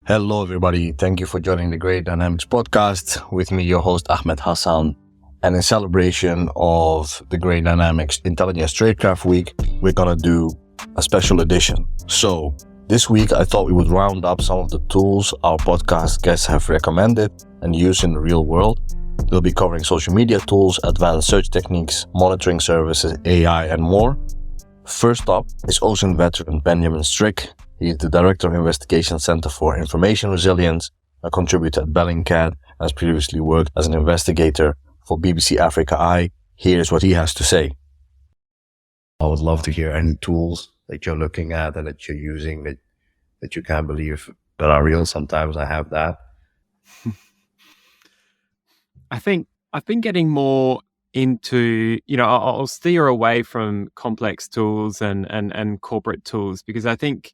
Hello, everybody. Thank you for joining the Great Dynamics podcast. With me, your host, Ahmed Hassan. And in celebration of the Great Dynamics Intelligence Tradecraft Week, we're going to do a special edition. So this week, I thought we would round up some of the tools our podcast guests have recommended and used in the real world. We'll be covering social media tools, advanced search techniques, monitoring services, AI, and more. First up is OSINT veteran Benjamin Strick. He is the Director of Investigation Center for Information Resilience, a contributor at Bellingcat, and has previously worked as an investigator for BBC Africa Eye. Here's what he has to say. I would love to hear any tools that you're looking at and that you're using that you can't believe that are real. Sometimes I have that. I think I've been getting more into, I'll steer away from complex tools and corporate tools because I think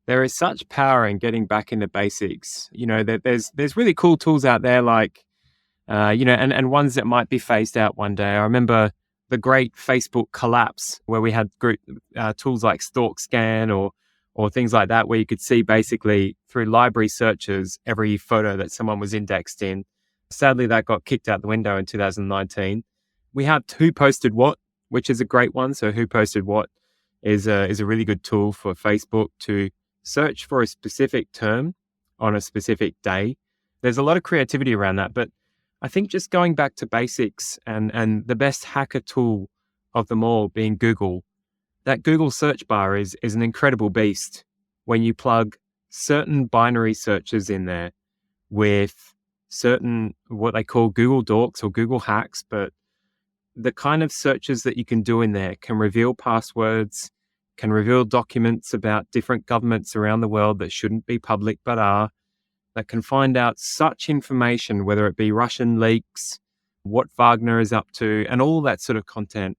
there is such power in getting back into basics. There's really cool tools out there like, and ones that might be phased out one day. I remember the great Facebook collapse where we had tools like Stalk Scan or things like that, where you could see basically through library searches every photo that someone was indexed in. Sadly, that got kicked out the window in 2019. We have Who Posted What, which is a great one. So Who Posted What is a really good tool for Facebook to search for a specific term on a specific day. There's a lot of creativity around that, but I think just going back to basics and the best hacker tool of them all being Google, that Google search bar is an incredible beast when you plug certain binary searches in there with certain what they call Google Dorks or Google hacks, but the kind of searches that you can do in there can reveal passwords, can reveal documents about different governments around the world that shouldn't be public but are, that can find out such information, whether it be Russian leaks, what Wagner is up to, and all that sort of content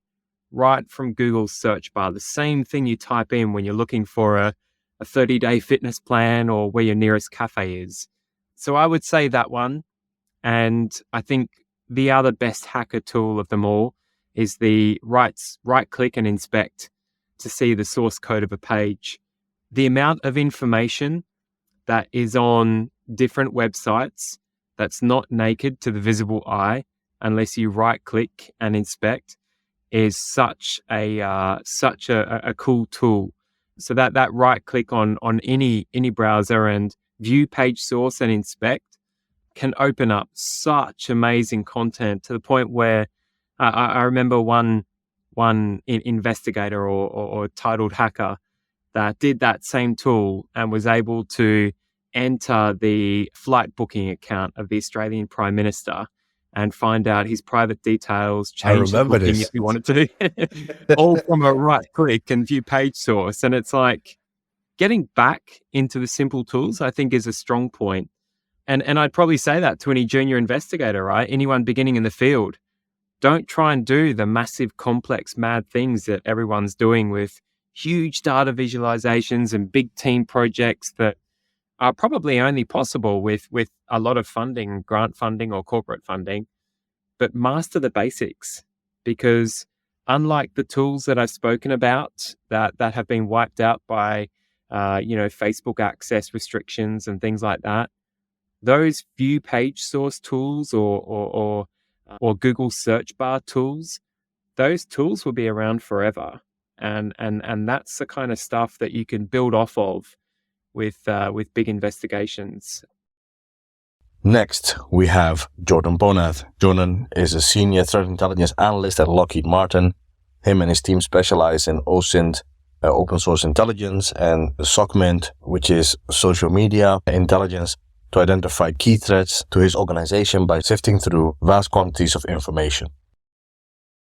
right from Google's search bar. The same thing you type in when you're looking for a 30-day fitness plan or where your nearest cafe is. So I would say that one. And I think the other best hacker tool of them all is the right click and inspect to see the source code of a page. The amount of information that is on different websites that's not naked to the visible eye unless you right click and inspect is such a cool tool. So that right click on any browser and view page source and inspect can open up such amazing content to the point where I remember one investigator or titled hacker that did that same tool and was able to enter the flight booking account of the Australian Prime Minister and find out his private details, change the booking if you wanted to, all from a right click and view page source. And it's like getting back into the simple tools, I think, is a strong point. And I'd probably say that to any junior investigator, right? Anyone beginning in the field. Don't try and do the massive, complex, mad things that everyone's doing with huge data visualizations and big team projects that are probably only possible with a lot of funding, grant funding or corporate funding. But master the basics, because unlike the tools that I've spoken about that have been wiped out by Facebook access restrictions and things like that, those view page source tools or Google search bar tools, those tools will be around forever. And that's the kind of stuff that you can build off of with big investigations. Next, we have Jordan Ponath. Jordan is a senior threat intelligence analyst at Lockheed Martin. Him and his team specialize in OSINT, open source intelligence, and HUMINT, which is social media intelligence, to identify key threats to his organization by sifting through vast quantities of information.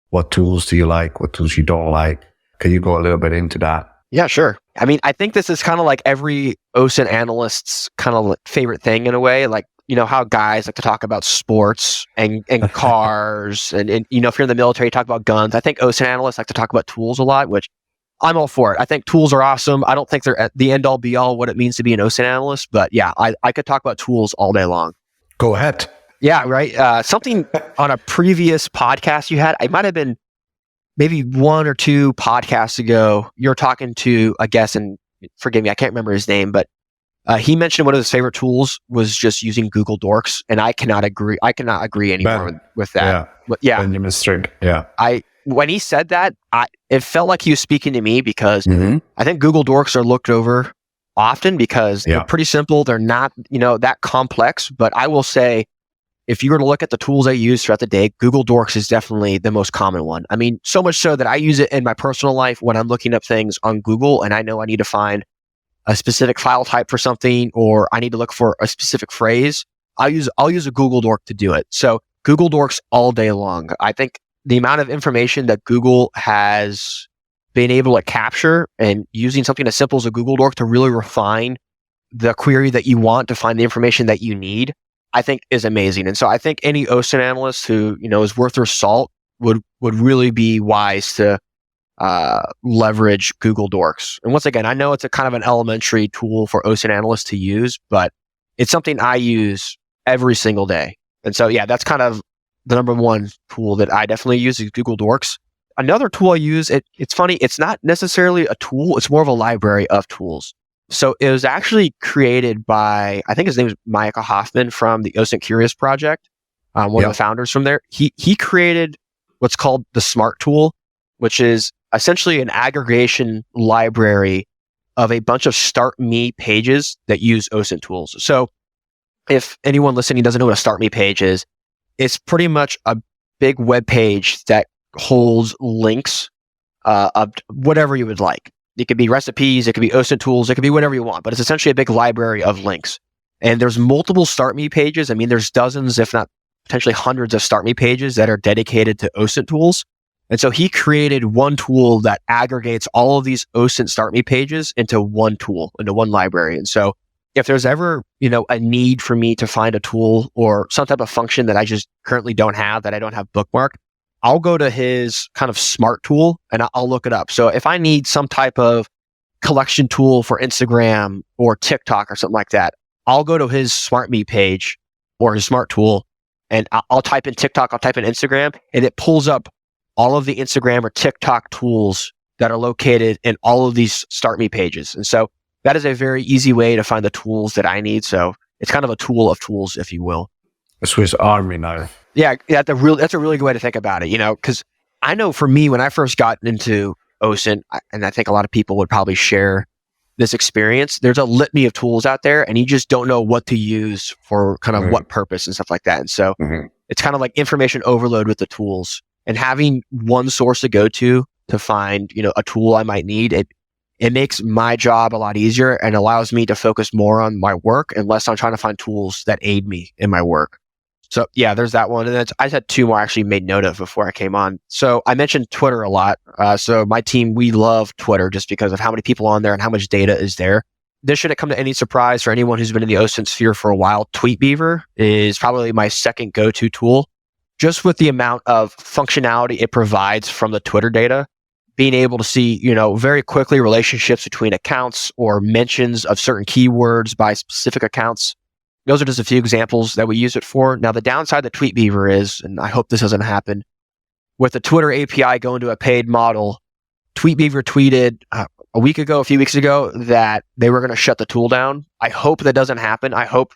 What tools do you like? What tools you don't like? Can you go a little bit into that? Yeah, sure. I mean, I think this is kind of like every OSINT analyst's kind of favorite thing in a way. Like, how guys like to talk about sports and cars and if you're in the military, you talk about guns. I think OSINT analysts like to talk about tools a lot, which I'm all for it. I think tools are awesome. I don't think they're at the end all be all what it means to be an OSINT analyst, but yeah, I could talk about tools all day long. Go ahead. Yeah, right. Something on a previous podcast you had, it might have been maybe one or two podcasts ago, you're talking to a guest, and forgive me, I can't remember his name, but He mentioned one of his favorite tools was just using Google Dorks, and I cannot agree. I cannot agree anymore with that. Yeah. But yeah, Benjamin Strick. Yeah. When he said that, it felt like he was speaking to me because Mm-hmm. I think Google Dorks are looked over often because they're pretty simple. They're not, that complex. But I will say, if you were to look at the tools I use throughout the day, Google Dorks is definitely the most common one. I mean, so much so that I use it in my personal life when I'm looking up things on Google and I know I need to find a specific file type for something, or I need to look for a specific phrase. I'll use a Google Dork to do it. So Google Dorks all day long. I think the amount of information that Google has been able to capture and using something as simple as a Google Dork to really refine the query that you want to find the information that you need, I think is amazing. And so I think any OSINT analyst who, is worth their salt would really be wise to leverage Google Dorks. And once again, I know it's a kind of an elementary tool for OSINT analysts to use, but it's something I use every single day. And so, yeah, that's kind of the number one tool that I definitely use is Google Dorks. Another tool I use, it's funny, it's not necessarily a tool, it's more of a library of tools. So it was actually created by, I think his name is Micah Hoffman from the OSINT Curious project, one of the founders from there. He created what's called the SMART tool, which is essentially an aggregation library of a bunch of Start Me pages that use OSINT tools. So if anyone listening doesn't know what a Start Me page is, it's pretty much a big web page that holds links of whatever you would like. It could be recipes, it could be OSINT tools, it could be whatever you want, but it's essentially a big library of links. And there's multiple Start Me pages. I mean, there's dozens, if not potentially hundreds of Start Me pages that are dedicated to OSINT tools. And so he created one tool that aggregates all of these OSINT Start Me pages into one tool, into one library. And so if there's ever, a need for me to find a tool or some type of function that I just currently don't have, that I don't have bookmarked, I'll go to his kind of SMART tool and I'll look it up. So if I need some type of collection tool for Instagram or TikTok or something like that, I'll go to his Smart Me page or his SMART tool and I'll type in TikTok, I'll type in Instagram, and it pulls up all of the Instagram or TikTok tools that are located in all of these Start Me pages. And so that is a very easy way to find the tools that I need. So it's kind of a tool of tools, if you will. A Swiss Army knife. Yeah, that's a really good way to think about it, because I know for me, when I first got into OSINT, and I think a lot of people would probably share this experience, there's a litany of tools out there and you just don't know what to use for kind of what purpose and stuff like that. And so it's kind of like information overload with the tools, and having one source to go to find, a tool I might need. It makes my job a lot easier and allows me to focus more on my work and less on trying to find tools that aid me in my work. So yeah, there's that one. And then I just had two more I actually made note of before I came on. So I mentioned Twitter a lot. So my team, we love Twitter just because of how many people on there and how much data is there. This shouldn't come to any surprise for anyone who's been in the OSINT sphere for a while. TweetBeaver is probably my second go-to tool, just with the amount of functionality it provides from the Twitter data. Being able to see, very quickly relationships between accounts or mentions of certain keywords by specific accounts. Those are just a few examples that we use it for. Now, the downside that TweetBeaver is, and I hope this doesn't happen, with the Twitter API going to a paid model, TweetBeaver tweeted a few weeks ago, that they were going to shut the tool down. I hope that doesn't happen. I hope,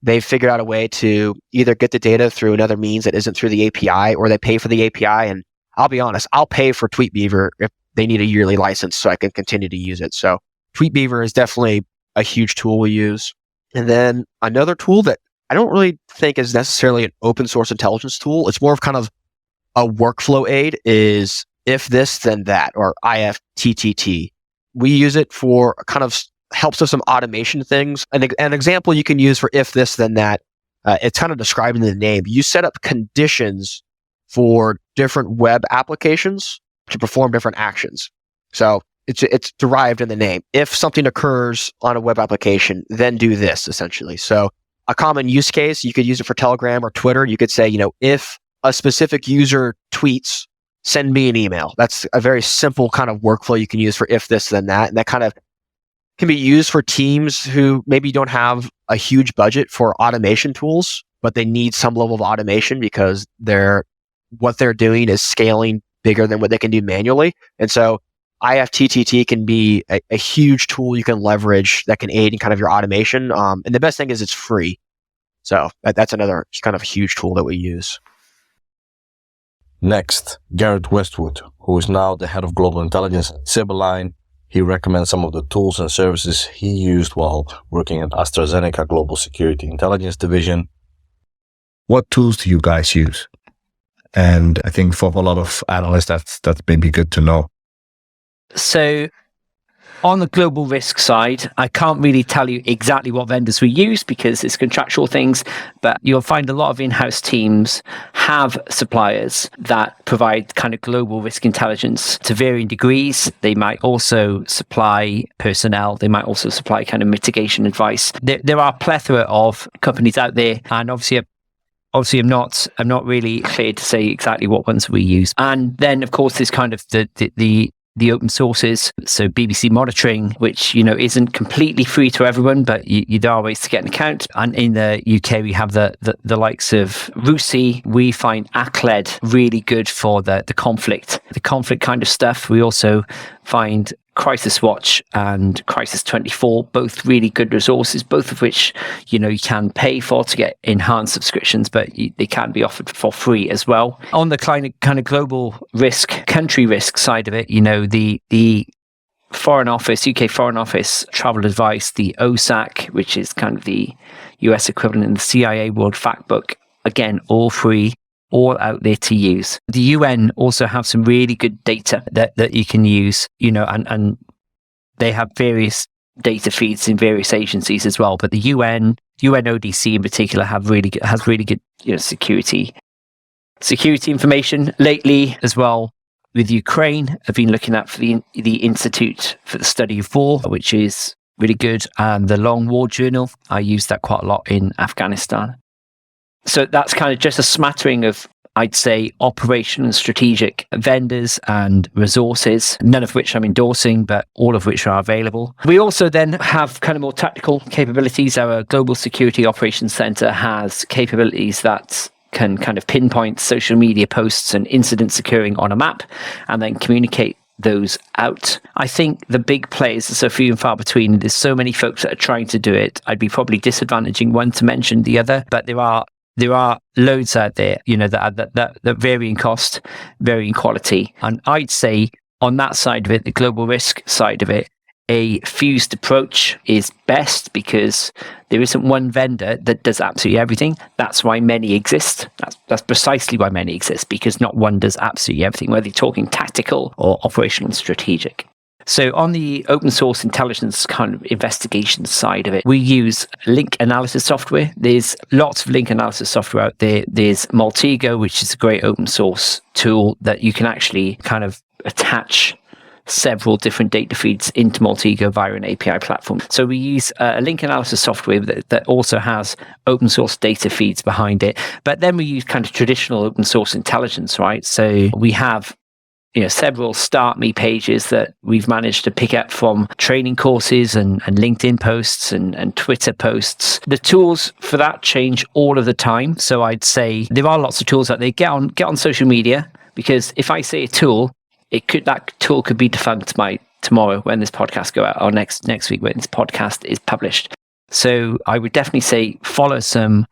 they've figured out a way to either get the data through another means that isn't through the API, or they pay for the API. And I'll be honest, I'll pay for TweetBeaver if they need a yearly license so I can continue to use it. So TweetBeaver is definitely a huge tool we use. And then another tool that I don't really think is necessarily an open source intelligence tool, it's more of kind of a workflow aid, is If This Then That, or IFTTT. We use it for kind of helps with some automation things. An example you can use for If This Then That, it's kind of described in the name. You set up conditions for different web applications to perform different actions. So it's derived in the name. If something occurs on a web application, then do this, essentially. So a common use case, you could use it for Telegram or Twitter. You could say, if a specific user tweets, send me an email. That's a very simple kind of workflow you can use for If This Then That. And that kind of can be used for teams who maybe don't have a huge budget for automation tools, but they need some level of automation because what they're doing is scaling bigger than what they can do manually. And so IFTTT can be a huge tool you can leverage that can aid in kind of your automation. And the best thing is it's free. So that's another kind of huge tool that we use. Next, Gareth Westwood, who is now the head of global intelligence at Sibylline. He recommends some of the tools and services he used while working at AstraZeneca Global Security Intelligence Division. What tools do you guys use? And I think for a lot of analysts, that's maybe good to know. So on the global risk side, I can't really tell you exactly what vendors we use because it's contractual things, but you'll find a lot of in-house teams have suppliers that provide kind of global risk intelligence to varying degrees. They might also supply personnel. They might also supply kind of mitigation advice. There are a plethora of companies out there, and obviously I'm not really clear to say exactly what ones we use. And then of course there's kind of the open sources, so BBC monitoring, which isn't completely free to everyone, but there are ways to get an account. And in the UK, we have the likes of RUSI. We find ACLED really good for the conflict kind of stuff. We also find Crisis Watch and Crisis 24, both really good resources, both of which you can pay for to get enhanced subscriptions, but they can be offered for free as well. On the kind of global risk, country risk side of it, the Foreign Office, UK Foreign Office travel advice, the OSAC, which is kind of the US equivalent, in the CIA World Factbook, again, all free, all out there to use. The UN also have some really good data that you can use, and they have various data feeds in various agencies as well. But the UNODC in particular has really good security information. Lately as well, with Ukraine, I've been looking at for the Institute for the Study of War, which is really good, and the Long War Journal. I use that quite a lot in Afghanistan. So that's kind of just a smattering of, I'd say, operational and strategic vendors and resources, none of which I'm endorsing, but all of which are available. We also then have kind of more tactical capabilities. Our Global Security Operations Center has capabilities that can kind of pinpoint social media posts and incidents occurring on a map and then communicate those out. I think the big players are so few and far between. There's so many folks that are trying to do it. I'd be probably disadvantaging one to mention the other, but there are loads out there, that vary in cost, vary in quality. And I'd say on that side of it, the global risk side of it, a fused approach is best because there isn't one vendor that does absolutely everything. That's why many exist. That's precisely why many exist, because not one does absolutely everything, whether you're talking tactical or operational and strategic. So on the open source intelligence kind of investigation side of it, we use link analysis software. There's lots of link analysis software out there. There's Maltego, which is a great open source tool that you can actually kind of attach several different data feeds into Maltego via an API platform. So we use a link analysis software that also has open source data feeds behind it. But then we use kind of traditional open source intelligence, right? So we have several Start Me pages that we've managed to pick up from training courses and LinkedIn posts and Twitter posts. The tools for that change all of the time. So I'd say there are lots of tools out there. Get on social media, because if I say a tool, that tool could be defunct by tomorrow when this podcast go out, or next week when this podcast is published. So I would definitely say follow some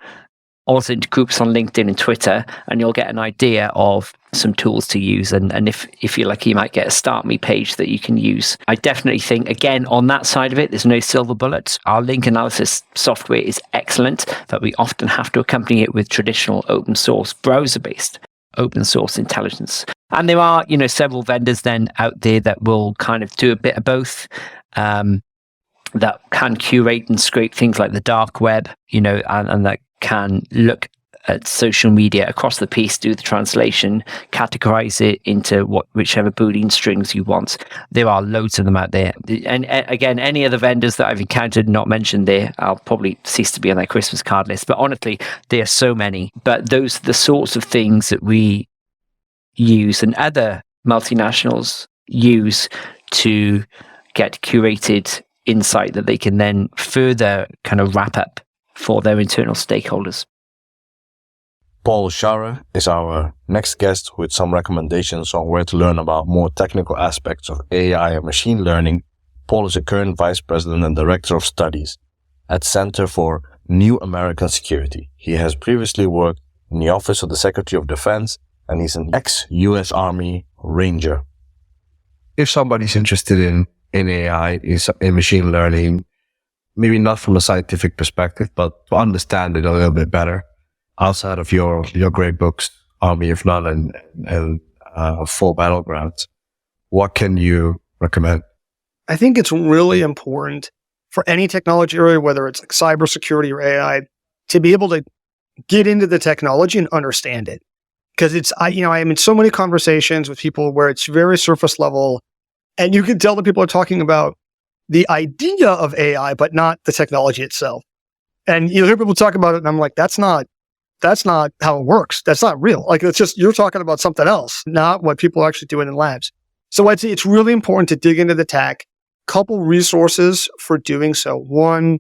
also into groups on LinkedIn and Twitter, and you'll get an idea of some tools to use. And if you're lucky, you might get a Start Me page that you can use. I definitely think, again, on that side of it, there's no silver bullets. Our link analysis software is excellent, but we often have to accompany it with traditional open source browser-based open source intelligence. And there are, several vendors then out there that will kind of do a bit of both, that can curate and scrape things like the dark web, and that can look at social media across the piece, do the translation, categorize it into whichever Boolean strings you want. There are loads of them out there. And again, any other vendors that I've encountered not mentioned there, I'll probably cease to be on their Christmas card list. But honestly, there are so many. But those are the sorts of things that we use and other multinationals use to get curated insight that they can then further kind of wrap up for their internal stakeholders. Paul Scharre is our next guest with some recommendations on where to learn about more technical aspects of AI and machine learning. Paul is a current Vice President and Director of Studies at Center for New American Security. He has previously worked in the Office of the Secretary of Defense, and he's an ex-US Army Ranger. If somebody's interested in AI, in machine learning, maybe not from a scientific perspective, but to understand it a little bit better, outside of your great books, Army of None and Full Battlegrounds, what can you recommend? I think it's really important for any technology area, whether it's like cybersecurity or AI, to be able to get into the technology and understand it. Because I am in so many conversations with people where it's very surface level, and you can tell that people are talking about the idea of AI, but not the technology itself. And you hear people talk about it, and I'm like, that's not how it works. That's not real. Like, it's just, you're talking about something else, not what people are actually doing in labs. So I'd say it's really important to dig into the tech. Couple resources for doing so. One,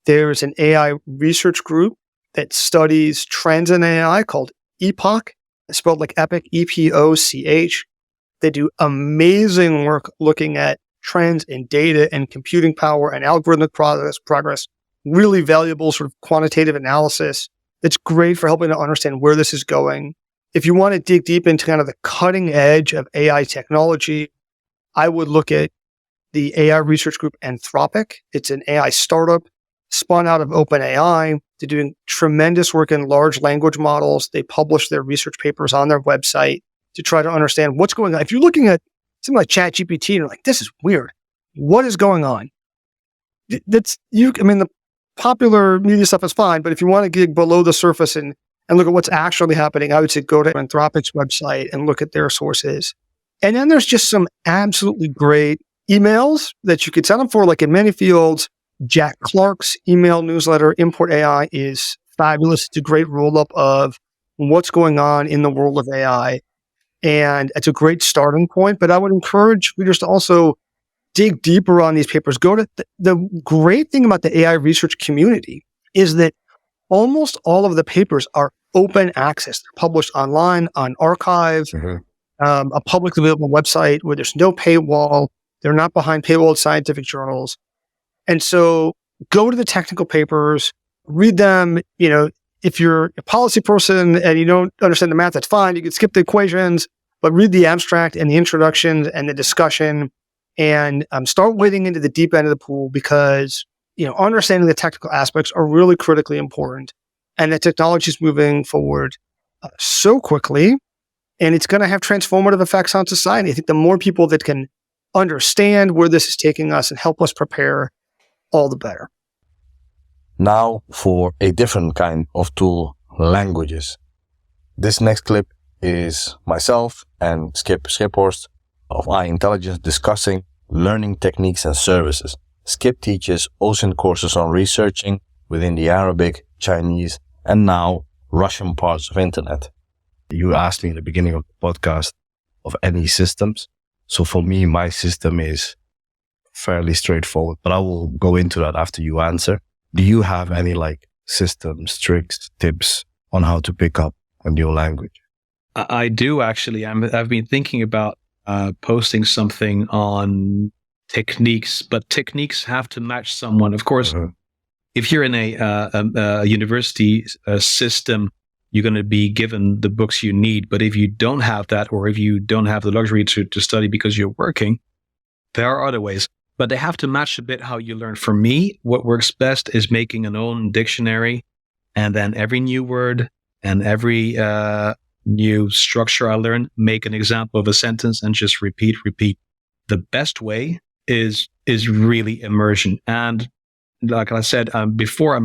there's an AI research group that studies trends in AI called EPOCH. It's spelled like Epic, EPOCH. They do amazing work looking at trends in data and computing power and algorithmic progress. Really valuable sort of quantitative analysis. It's great for helping to understand where this is going. If you want to dig deep into kind of the cutting edge of AI technology, I would look at the AI research group Anthropic. It's an AI startup spun out of OpenAI. They're doing tremendous work in large language models. They publish their research papers on their website to try to understand what's going on. If you're looking at something like ChatGPT and you're like, this is weird, what is going on? The popular media stuff is fine, but if you want to get below the surface and look at what's actually happening, I would say go to Anthropic's website and look at their sources. And then there's just some absolutely great emails that you could sign up for, like in many fields. Jack Clark's email newsletter, Import AI, is fabulous. It's a great roll-up of what's going on in the world of AI. And it's a great starting point, but I would encourage readers to also dig deeper on these papers. Go to the great thing about the AI research community is that almost all of the papers are open access. They're published online on archive, a publicly available website where there's no paywall. They're not behind paywalled scientific journals. And so go to the technical papers, read them. If you're a policy person and you don't understand the math, that's fine. You can skip the equations, but read the abstract and the introduction and the discussion, and start wading into the deep end of the pool, because understanding the technical aspects are really critically important. And the technology is moving forward so quickly, and it's going to have transformative effects on society. I think the more people that can understand where this is taking us and help us prepare, all the better. Now for a different kind of tool, languages. This next clip is myself and Schiporst of iIntelligence discussing learning techniques and services. Skip teaches OSINT courses on researching within the Arabic, Chinese, and now Russian parts of internet. You asked me in the beginning of the podcast of any systems. So for me, my system is fairly straightforward, but I will go into that after you answer. Do you have any systems, tricks, tips on how to pick up a new language? I do actually. I've been thinking about posting something on techniques, but techniques have to match someone. Of course, if you're in a university system, you're going to be given the books you need. But if you don't have that, or if you don't have the luxury to study because you're working, there are other ways. But they have to match a bit how you learn. For me, what works best is making an own dictionary, and then every new word and every new structure I learn, make an example of a sentence and just repeat. The best way is really immersion. And like I said before,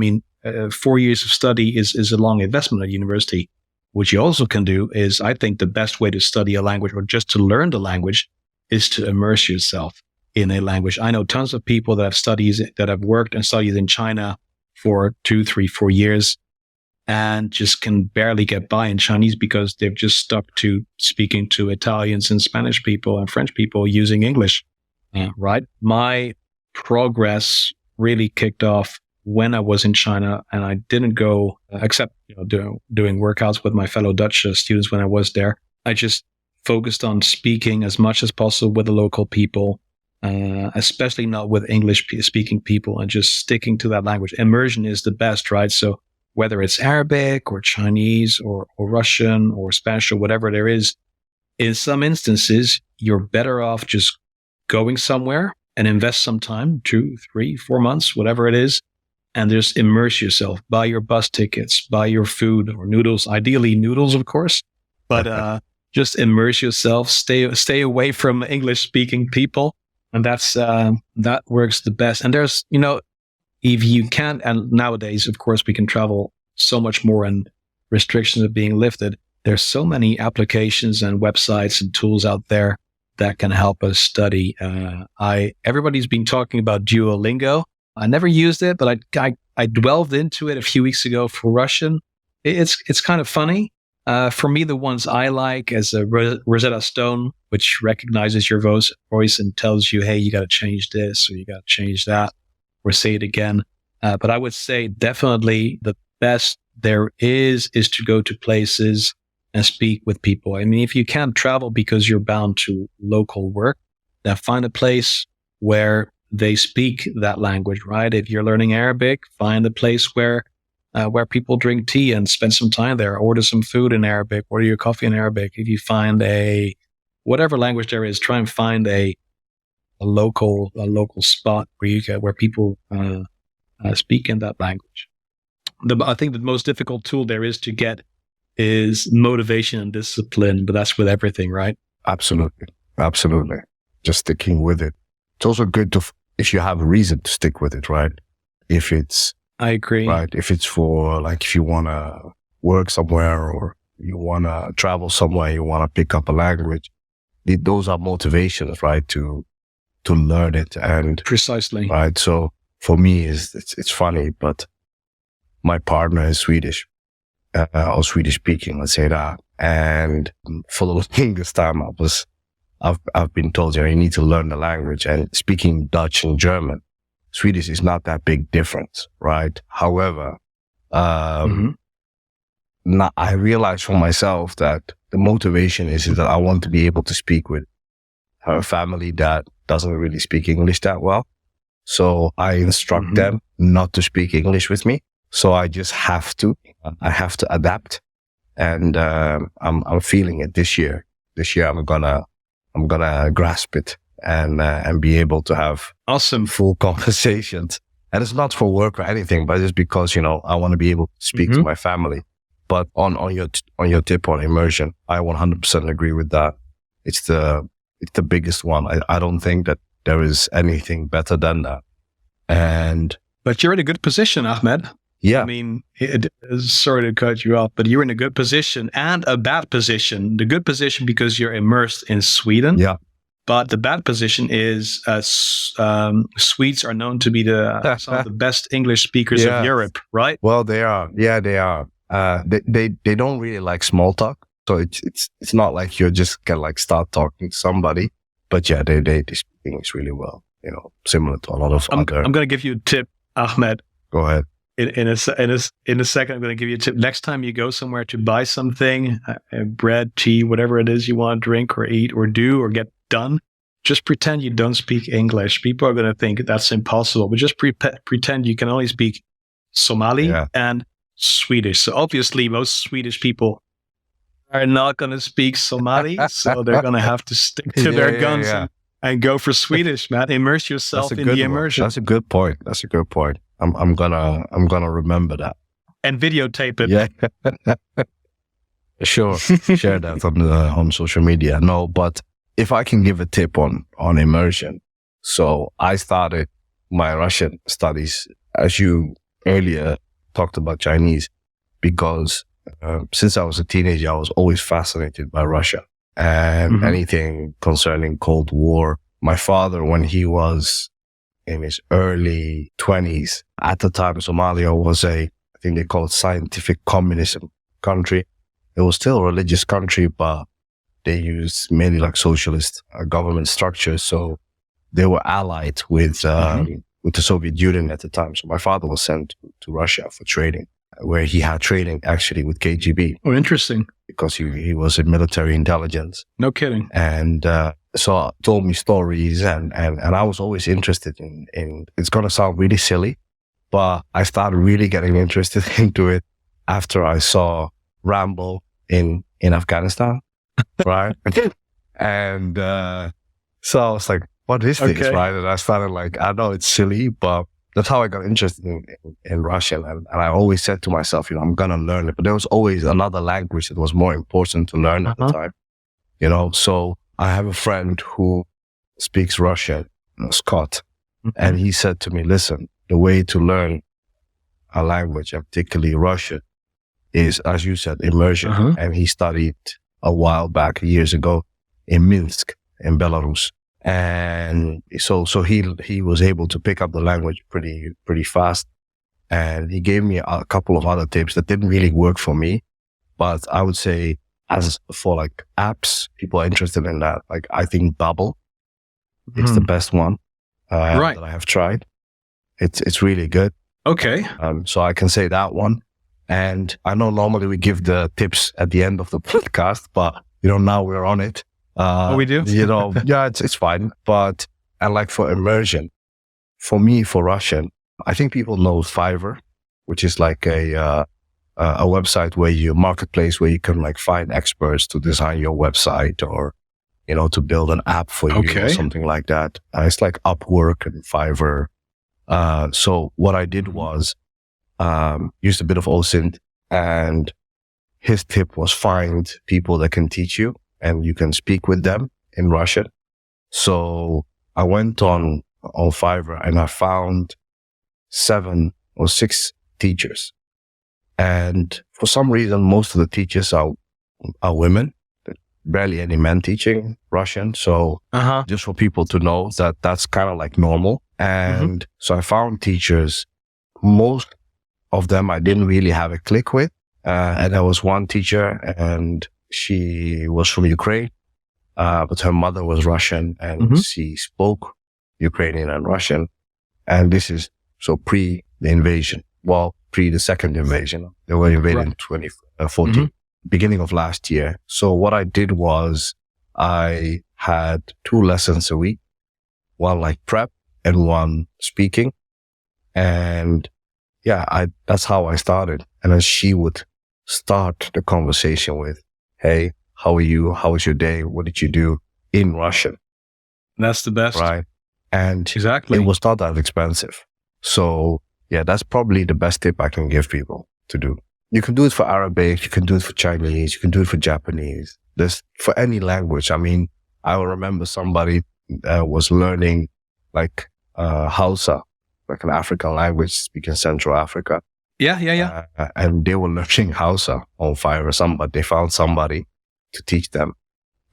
4 years of study is a long investment at university. What you also can do is, I think the best way to study a language, or just to learn the language, is to immerse yourself in a language. I know tons of people that have worked and studied in China for 2, 3, 4 years and just can barely get by in Chinese because they've just stuck to speaking to Italians and Spanish people and French people using English. Right? My progress really kicked off when I was in China, and I didn't go except doing workouts with my fellow Dutch students when I was there. I just focused on speaking as much as possible with the local people, especially not with English-speaking people, and just sticking to that language. Immersion is the best, right? So whether it's Arabic or Chinese or Russian or Spanish or whatever there is, in some instances, you're better off just going somewhere and invest some time, 2, 3, 4 months, whatever it is, and just immerse yourself. Buy your bus tickets, buy your food or noodles, ideally noodles, of course, but just immerse yourself, stay away from English-speaking people, and that works the best. And there's, if you can't, and nowadays, of course, we can travel so much more and restrictions are being lifted. There's so many applications and websites and tools out there that can help us study. Everybody's been talking about Duolingo. I never used it, but I delved into it a few weeks ago for Russian. It's kind of funny. For me, the ones I like is a Rosetta Stone, which recognizes your voice and tells you, hey, you got to change this or you got to change that or say it again. But I would say definitely the best there is to go to places and speak with people. I mean, if you can't travel because you're bound to local work, then find a place where they speak that language, right? If you're learning Arabic, find a place where people drink tea and spend some time there. Order some food in Arabic, order your coffee in Arabic. If you find whatever language there is, try and find a local spot where people speak in that language. I think the most difficult tool there is to get is motivation and discipline, but that's with everything, right? Absolutely. Just sticking with it. It's also good if you have a reason to stick with it, right? I agree. Right. If it's for if you want to work somewhere or you want to travel somewhere, you want to pick up a language, those are motivations, right? To learn it. And precisely. Right. So for me, it's funny, but my partner is Swedish. Or Swedish speaking, let's say that. And for the longest time, I've been told, you need to learn the language. And speaking Dutch and German, Swedish is not that big difference, right? However, I realized for myself that the motivation is that I want to be able to speak with a family that doesn't really speak English that well. So I instruct them not to speak English with me. So I just have to adapt, and I'm feeling it this year. This year I'm gonna grasp it and be able to have awesome full conversations. And it's not for work or anything, but it's because I want to be able to speak to my family. But on your tip on immersion, I 100% agree with that. It's the biggest one. I don't think that there is anything better than that. But you're in a good position, Ahmed. Yeah. I mean, sorry to cut you off, but you're in a good position and a bad position. The good position because you're immersed in Sweden. Yeah. But the bad position is Swedes are known to be some of the best English speakers of Europe, right? Well, they are. Yeah, they are. They don't really like small talk. So it's not like you just can start talking to somebody. But yeah, they speak English really well. Similar to a lot of other. I'm going to give you a tip, Ahmed. Go ahead. In a second, I'm going to give you a tip. Next time you go somewhere to buy something, bread, tea, whatever it is you want to drink or eat or do or get done, just pretend you don't speak English. People are going to think that's impossible, but just pretend you can only speak Somali and Swedish. So obviously, most Swedish people are not going to speak Somali, so they're going to have to stick to their guns and go for Swedish, man. Immerse yourself in the immersion. That's a good point. I'm gonna remember that and videotape it. Yeah, sure. Share that on social media. No, but if I can give a tip on immersion, so I started my Russian studies, as you earlier talked about Chinese, because since I was a teenager, I was always fascinated by Russia and anything concerning Cold War. My father, when he was in his early 20s. At the time, Somalia was I think they call it scientific communism country. It was still a religious country, but they used mainly socialist government structures. So they were allied with with the Soviet Union at the time. So my father was sent to Russia for training, where he had training actually with KGB. Oh, interesting. Because he was in military intelligence. No kidding. And so told me stories, and I was always interested in it's going to sound really silly, but I started really getting interested into it after I saw Rambo in Afghanistan, right? And so I was like, what is this, right? And I started like, I know it's silly, but that's how I got interested in Russian. And I always said to myself, I'm going to learn it. But there was always another language that was more important to learn at the time, So I have a friend who speaks Russian, Scott, and he said to me, listen, the way to learn a language, and particularly Russian, is, as you said, immersion. And he studied a while back, years ago, in Minsk, in Belarus. And so he was able to pick up the language pretty fast. And he gave me a couple of other tips that didn't really work for me. But I would say, as for like apps, people are interested in that. Like, I think Babbel is the best one that I have tried. It's really good. Okay. So I can say that one. And I know normally we give the tips at the end of the podcast, but now we're on it. We do? Yeah, it's fine. But, and like for immersion, for me, for Russian, I think people know Fiverr, which is like a website marketplace where you can like find experts to design your website or, to build an app for you or something like that. It's like Upwork and Fiverr. So what I did was, used a bit of OSINT, and his tip was find people that can teach you and you can speak with them in Russian. So I went on Fiverr and I found 7 or 6 teachers. And for some reason, most of the teachers are women. Barely any men teaching Russian. So just for people to know that that's kind of like normal. And so I found teachers, most of them I didn't really have a click with. And there was one teacher, and she was from Ukraine, but her mother was Russian, and she spoke Ukrainian and Russian. And this is so pre the invasion. Well, pre the second invasion. They were invaded in 2014, beginning of last year. So what I did was I had 2 lessons a week, one like prep and one speaking. And that's how I started. And then she would start the conversation with, hey, how are you? How was your day? What did you do? In Russian. That's the best. Right. And exactly, it was not that expensive. So that's probably the best tip I can give people to do. You can do it for Arabic. You can do it for Chinese. You can do it for Japanese. There's for any language. I mean, I will remember somebody was learning like Hausa, like an African language, speaking Central Africa. Yeah. And they were learning Hausa on Fiverr, but they found somebody to teach them.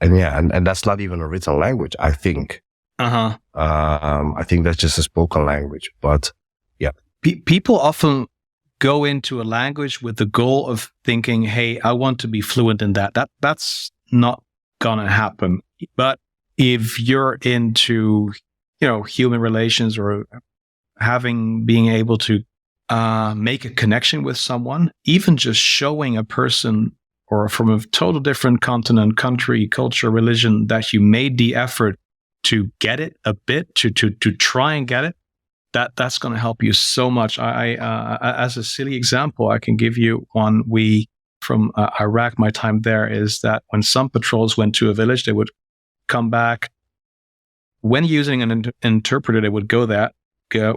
And that's not even a written language, I think. I think that's just a spoken language. But people often go into a language with the goal of thinking, hey, I want to be fluent in that. That's not gonna happen. But if you're into, human relations or being able to make a connection with someone, even just showing a person or from a total different continent, country, culture, religion, that you made the effort to get it a bit, to try and get it, that's going to help you so much. I as a silly example, I can give you one. From Iraq, my time there is that when some patrols went to a village, they would come back. When using an interpreter, they would go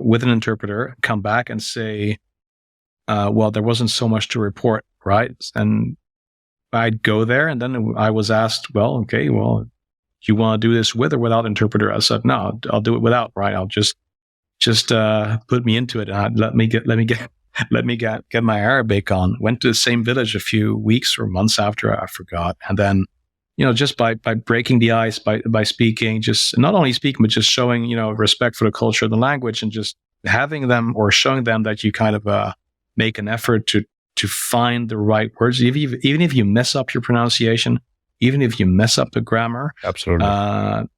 with an interpreter, come back and say, well, there wasn't so much to report, right? And I'd go there, and then I was asked, well, you want to do this with or without interpreter? I said, no, I'll do it without, right? I'll just put me into it and let me get my Arabic on. Went to the same village a few weeks or months after, I forgot. And then, just by breaking the ice, by speaking, just not only speaking, but just showing, respect for the culture and the language, and just having them or showing them that you kind of make an effort to find the right words. Even if you mess up your pronunciation, even if you mess up the grammar, Absolutely.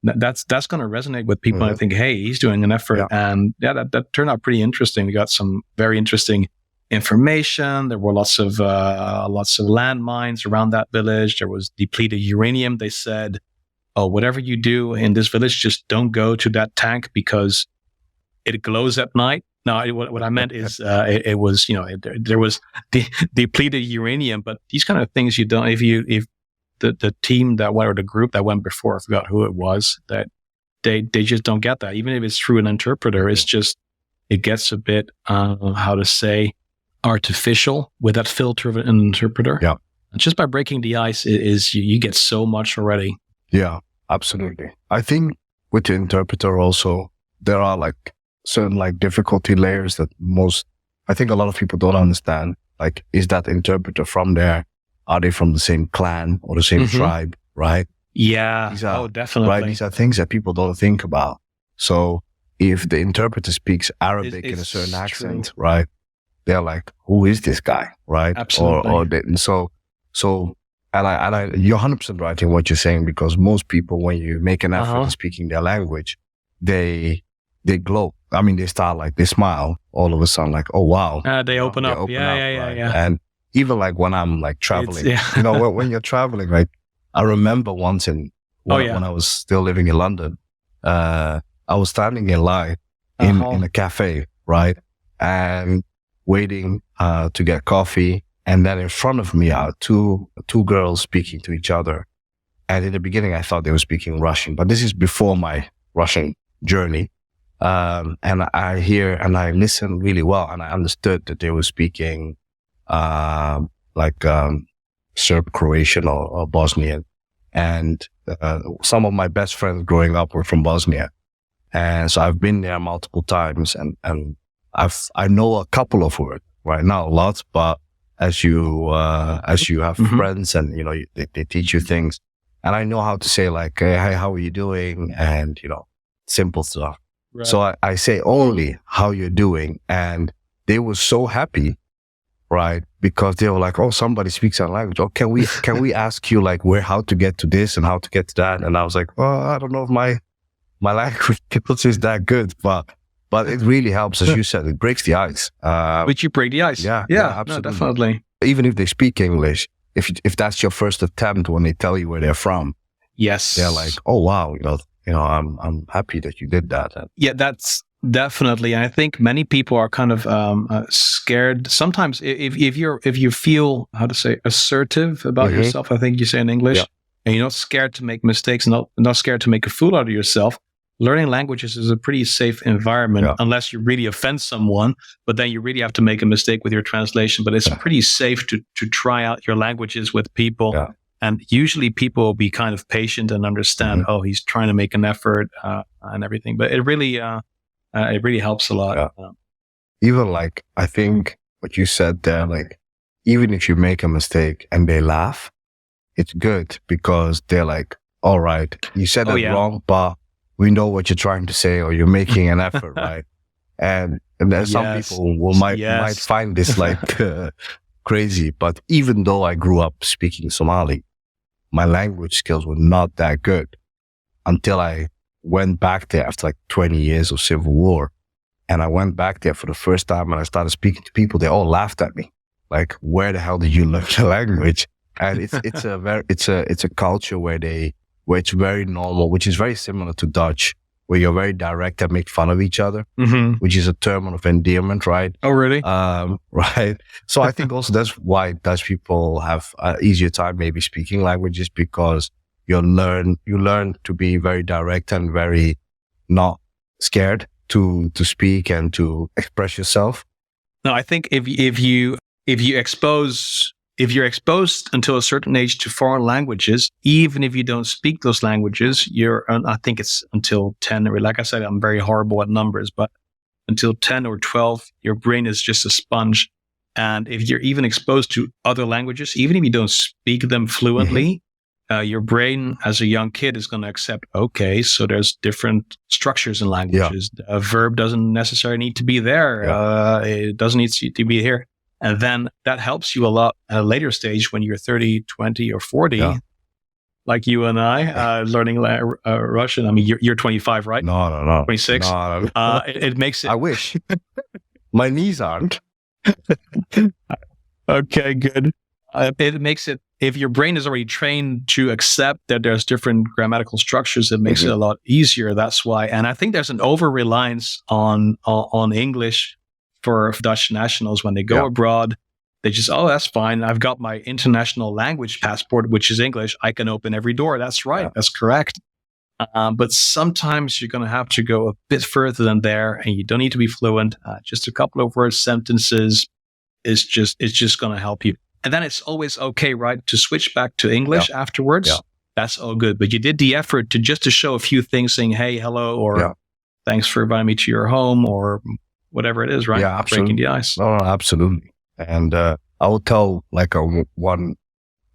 that's going to resonate with people. And I think, hey, he's doing an effort. And that turned out pretty interesting. We got some very interesting information. There were lots of landmines around that village. There was depleted uranium. They said, oh, whatever you do in this village, just don't go to that tank because it glows at night. No, what I meant is it was, there was depleted uranium, but these kind of things you don't, if the team that went, or the group that went before, I forgot who it was, that they just don't get that. Even if it's through an interpreter, it's just, it gets a bit, how to say, artificial with that filter of an interpreter. Yeah. And just by breaking the ice, you get so much already. Yeah, absolutely. I think with the interpreter also, there are like certain like difficulty layers that I think a lot of people don't understand. Like, is that interpreter from there? Are they from the same clan or the same tribe? Right? Yeah. Definitely. Right. These are things that people don't think about. So if the interpreter speaks Arabic in a certain accent, right? They're like, who is this guy? Right? Absolutely. And you're 100% right in what you're saying, because most people, when you make an effort in speaking their language, they glow. I mean, they smile all of a sudden, like, oh, wow. They open up. Yeah. And even like when I'm like traveling, when you're traveling, like I remember once when I was still living in London, I was standing in line in a cafe, right? And waiting to get coffee. And then in front of me are two girls speaking to each other. And in the beginning, I thought they were speaking Russian, but this is before my Russian journey. And I hear and I listen really well, and I understood that they were speaking Serb, Croatian, or Bosnian. And some of my best friends growing up were from Bosnia, and so I've been there multiple times, and I know a couple of words right now, lots, but as you have friends and they teach you things, and I know how to say like, hey, how are you doing, and simple stuff. Right. So I say only how you're doing, and they were so happy, right? Because they were like, oh, somebody speaks our language. Oh, can we ask you like how to get to this and how to get to that? And I was like, well, I don't know if my language is that good, but it really helps, as you said, it breaks the ice. But you break the ice. Yeah, absolutely. No, definitely. Even if they speak English, if that's your first attempt when they tell you where they're from, yes, they're like, oh wow, I'm happy that you did that. Yeah, that's definitely. And I think many people are kind of scared. Sometimes if you feel, how to say, assertive about yourself, I think you say in English, and you're not scared to make mistakes, not scared to make a fool out of yourself, learning languages is a pretty safe environment, unless you really offend someone, but then you really have to make a mistake with your translation. But it's pretty safe to try out your languages with people. Yeah. And usually people will be kind of patient and understand, oh, he's trying to make an effort and everything. But it really helps a lot. Yeah. Even like, I think what you said there, like, even if you make a mistake and they laugh, it's good, because they're like, all right, you said that wrong, but we know what you're trying to say, or you're making an effort, right? And then some people might find this like crazy, but even though I grew up speaking Somali, my language skills were not that good until I went back there after like 20 years of civil war. And I went back there for the first time and I started speaking to people. They all laughed at me. Like, where the hell did you learn the language? And it's a culture where it's very normal, which is very similar to Dutch, where you're very direct and make fun of each other, which is a term of endearment, right? Oh, really? Right. So I think also that's why Dutch people have an easier time maybe speaking languages, because you learn to be very direct and very not scared to speak and to express yourself. No, I think if you're exposed until a certain age to foreign languages, even if you don't speak those languages, I think it's until 10, or like I said, I'm very horrible at numbers, but until 10 or 12, your brain is just a sponge. And if you're even exposed to other languages, even if you don't speak them fluently, your brain as a young kid is going to accept, okay, so there's different structures in languages. A verb doesn't necessarily need to be there. It doesn't need to be here. And then that helps you a lot at a later stage when you're 30, 20, or 40. like you and I, learning Russian. I mean, you're 25, right? No. 26. No. It makes it. I wish. My knees aren't. Okay, good. It makes it, if your brain is already trained to accept that there's different grammatical structures, it makes it a lot easier. That's why. And I think there's an over-reliance on English for Dutch nationals when they go abroad. They just, that's fine. I've got my international language passport, which is English. I can open every door. That's right. That's correct. But sometimes you're going to have to go a bit further than there, and you don't need to be fluent. Just a couple of words, sentences is just going to help you. And then it's always okay, right, to switch back to English afterwards. Yeah. That's all good. But you did the effort to show a few things, saying, hey, hello, or thanks for inviting me to your home, or whatever it is, right? Yeah, absolutely. Breaking the ice. No, absolutely. And I will tell like one,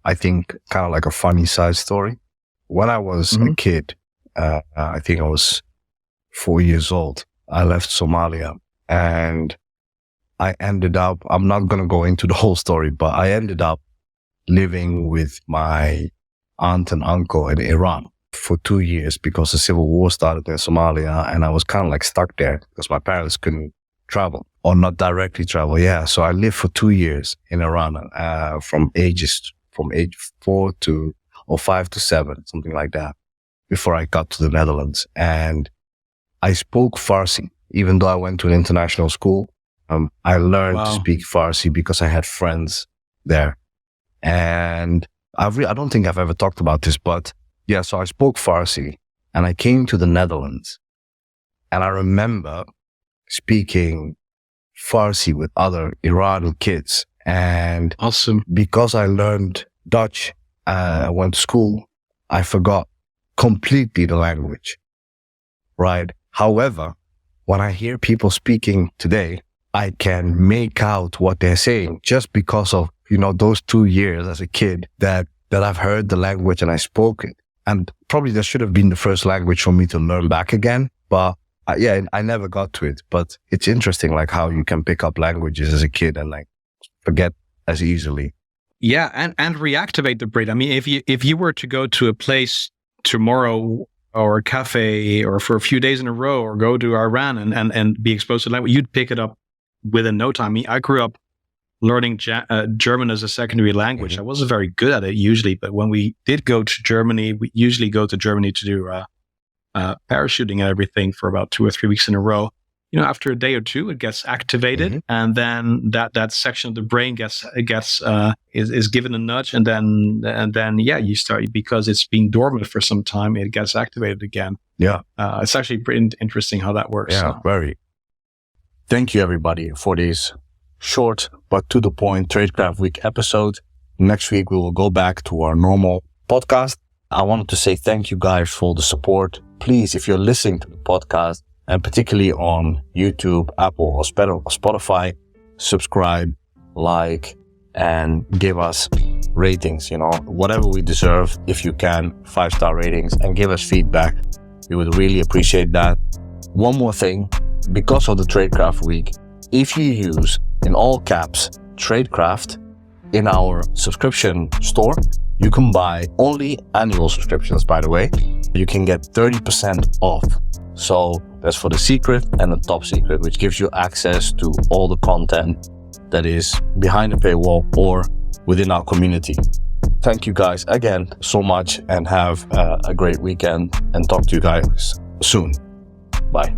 I think, kind of like a funny side story. When I was a kid, I think I was 4 years old, I left Somalia, and I ended up, I'm not going to go into the whole story, but I ended up living with my aunt and uncle in Iran for 2 years because the civil war started in Somalia, and I was kind of like stuck there because my parents couldn't travel or not directly travel. Yeah. So I lived for 2 years in Iran, from age 4 to, or 5 to 7, something like that, before I got to the Netherlands. And I spoke Farsi, even though I went to an international school. I learned to speak Farsi because I had friends there. And I don't think I've ever talked about this, but yeah, so I spoke Farsi, and I came to the Netherlands, and I remember speaking Farsi with other Iranian kids. And awesome, because I learned Dutch, I went to school, I forgot completely the language, right? However, when I hear people speaking today, I can make out what they're saying just because of, those 2 years as a kid that I've heard the language and I spoke it. And probably that should have been the first language for me to learn back again. But I never got to it. But it's interesting, like how you can pick up languages as a kid and like forget as easily. Yeah, and reactivate the brain. I mean, if you were to go to a place tomorrow or a cafe or for a few days in a row or go to Iran and be exposed to language, you'd pick it up within no time. I mean, I grew up learning German as a secondary language. I wasn't very good at it usually, but when we did go to Germany, we usually go to Germany to do parachuting and everything for about 2 or 3 weeks in a row. After a day or two, it gets activated, and then that section of the brain is given a nudge, and then you start, because it's been dormant for some time, it gets activated again. Yeah, it's actually pretty interesting how that works. Yeah, very. Thank you, everybody, for this short but to the point Tradecraft Week episode. Next week, we will go back to our normal podcast. I wanted to say thank you guys for the support. Please, if you're listening to the podcast, and particularly on YouTube, Apple, or Spotify, subscribe, like, and give us ratings, whatever we deserve, if you can, 5-star ratings, and give us feedback. We would really appreciate that. One more thing, because of the Tradecraft Week, if you use, in all caps, Tradecraft in our subscription store, you can buy only annual subscriptions, by the way. You can get 30% off. So that's for the secret and the top secret, which gives you access to all the content that is behind the paywall or within our community. Thank you guys again so much, and have a great weekend, and talk to you guys soon. Bye.